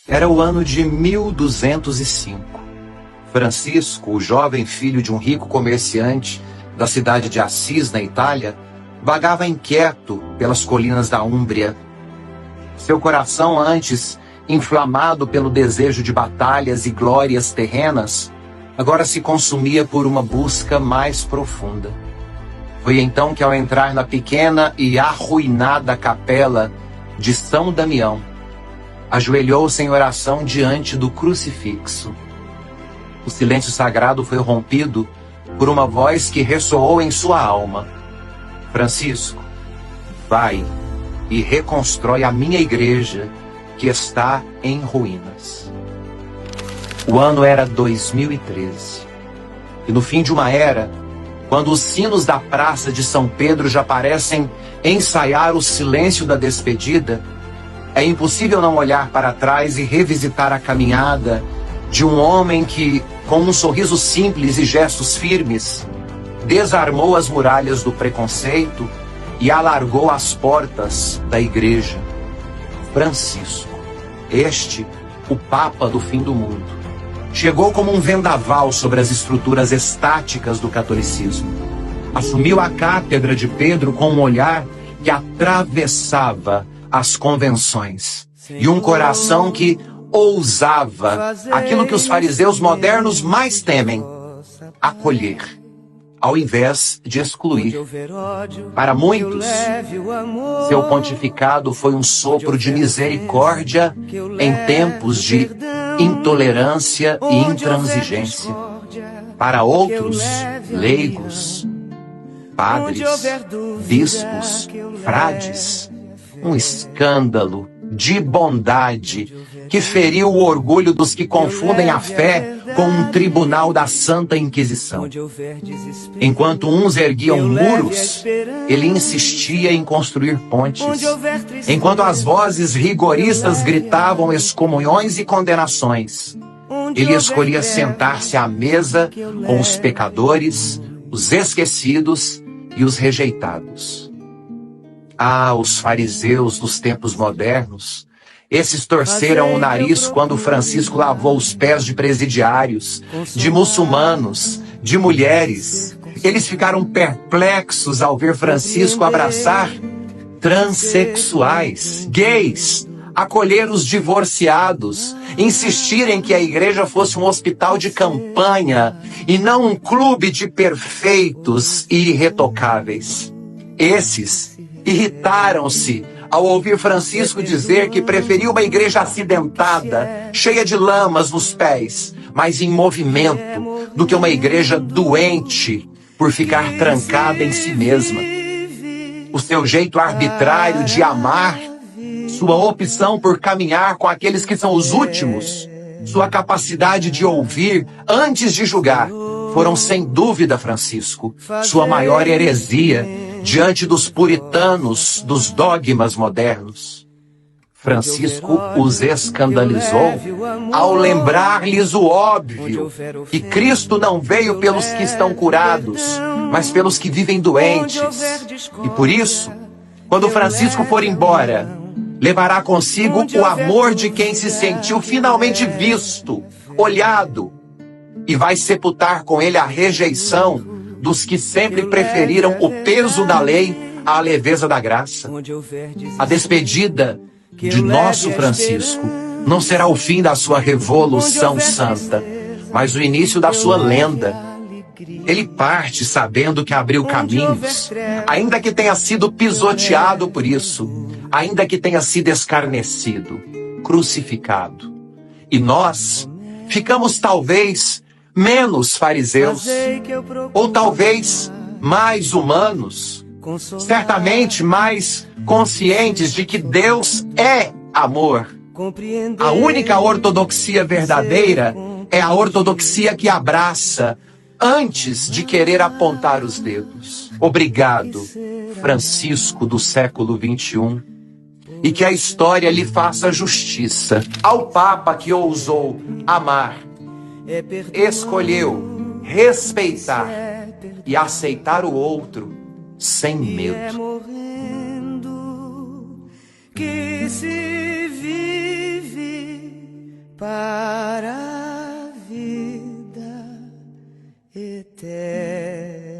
Era o ano de 1205. Francisco, o jovem filho de um rico comerciante da cidade de Assis, na Itália, vagava inquieto pelas colinas da Úmbria. Seu coração, antes inflamado pelo desejo de batalhas e glórias terrenas, agora se consumia por uma busca mais profunda. Foi então que, ao entrar na pequena e arruinada capela de São Damião, ajoelhou-se em oração diante do crucifixo. O silêncio sagrado foi rompido por uma voz que ressoou em sua alma: Francisco, vai e reconstrói a minha igreja, que está em ruínas. O ano era 2013. E no fim de uma era, quando os sinos da Praça de São Pedro já parecem ensaiar o silêncio da despedida, é impossível não olhar para trás e revisitar a caminhada de um homem que, com um sorriso simples e gestos firmes, desarmou as muralhas do preconceito e alargou as portas da igreja. Francisco, este, o Papa do fim do mundo, chegou como um vendaval sobre as estruturas estáticas do catolicismo. Assumiu a cátedra de Pedro com um olhar que atravessava as convenções e um coração que ousava aquilo que os fariseus modernos mais temem: acolher, ao invés de excluir. Para muitos, seu pontificado foi um sopro de misericórdia em tempos de intolerância e intransigência. Para outros, leigos, padres, bispos, frades, um escândalo de bondade que feriu o orgulho dos que confundem a fé com um tribunal da Santa Inquisição. Enquanto uns erguiam muros, ele insistia em construir pontes. Enquanto as vozes rigoristas gritavam excomunhões e condenações, ele escolhia sentar-se à mesa com os pecadores, os esquecidos e os rejeitados. Ah, os fariseus dos tempos modernos! Esses torceram o nariz quando Francisco lavou os pés de presidiários, de muçulmanos, de mulheres. Eles ficaram perplexos ao ver Francisco abraçar transexuais, gays, acolher os divorciados, insistirem que a igreja fosse um hospital de campanha e não um clube de perfeitos e irretocáveis. Esses irritaram-se ao ouvir Francisco dizer que preferia uma igreja acidentada, cheia de lamas nos pés, mas em movimento, do que uma igreja doente por ficar trancada em si mesma. O seu jeito arbitrário de amar, sua opção por caminhar com aqueles que são os últimos, sua capacidade de ouvir antes de julgar, foram sem dúvida, Francisco, sua maior heresia diante dos puritanos dos dogmas modernos. Francisco os escandalizou ao lembrar-lhes o óbvio, que Cristo não veio pelos que estão curados, mas pelos que vivem doentes. E por isso, quando Francisco for embora, levará consigo o amor de quem se sentiu finalmente visto, olhado, e vai sepultar com ele a rejeição dos que sempre preferiram o peso da lei à leveza da graça. A despedida de nosso Francisco não será o fim da sua revolução santa, mas o início da sua lenda. Ele parte sabendo que abriu caminhos, ainda que tenha sido pisoteado por isso, ainda que tenha sido escarnecido, crucificado. E nós ficamos talvez menos fariseus, ou talvez mais humanos, certamente mais conscientes de que Deus é amor. A única ortodoxia verdadeira é a ortodoxia que abraça antes de querer apontar os dedos. Obrigado, Francisco do século XXI, e que a história lhe faça justiça ao Papa que ousou amar, escolheu respeitar e aceitar o outro sem medo. É morrendo que se vive para a vida eterna.